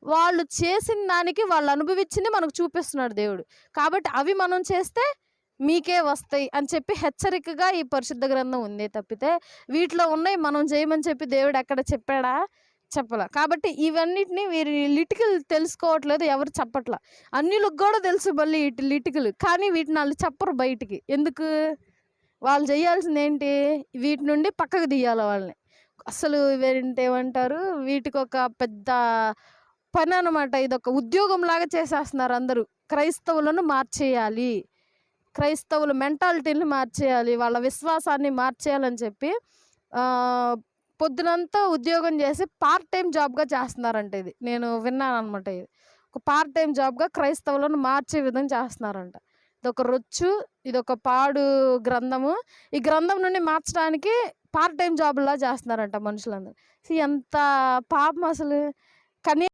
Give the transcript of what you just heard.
వాళ్ళు చేసిన దానికి వాళ్ళు అనుభవించింది మనకు చూపిస్తున్నాడు దేవుడు. కాబట్టి అవి మనం చేస్తే మీకే వస్తాయి అని చెప్పి హెచ్చరికగా ఈ పరిశుద్ధ గ్రంథం ఉందే తప్పితే, వీటిలో ఉన్నాయి మనం చేయమని చెప్పి దేవుడు ఎక్కడ చెప్పాడా? చెప్పలా. కాబట్టి ఇవన్నిటిని వీరి లిటికలు తెలుసుకోవట్లేదు, ఎవరు చెప్పట్లా. అన్యులకు కూడా తెలుసు మళ్ళీ ఇటు లిటికలు. కానీ వీటిని ఆళ్ళు చెప్పరు బయటికి. ఎందుకు? వాళ్ళు చేయాల్సిందేంటి? వీటి నుండి పక్కకు తీయాలి వాళ్ళని. అసలు ఏమంటారు, వీటికొక పెద్ద పననమాట. ఇదొక ఉద్యోగంలాగా చేసేస్తున్నారు అందరూ. క్రైస్తవులను మార్చేయాలి. క్రైస్తవుల మెంటాలిటీని మార్చేయాలి. వాళ్ళ విశ్వాసాన్ని మార్చేయాలని చెప్పి పొద్దునంతా ఉద్యోగం చేసి పార్ట్ టైమ్ జాబ్‌గా చేస్తున్నారంట ఇది. నేను విన్నాననమాట ఇది. ఒక పార్ట్ టైమ్ జాబ్‌గా క్రైస్తవులను మార్చే విధంగా చేస్తున్నారంట. ఇదొక రొచ్చు, ఇదొక పాడు గ్రంథము. ఈ గ్రంథం నుండి మార్చడానికి పార్ట్ టైమ్ జాబ్‌లా చేస్తున్నారంట మనుషులందరూ. ఎంత పాపం అసలు. కనీ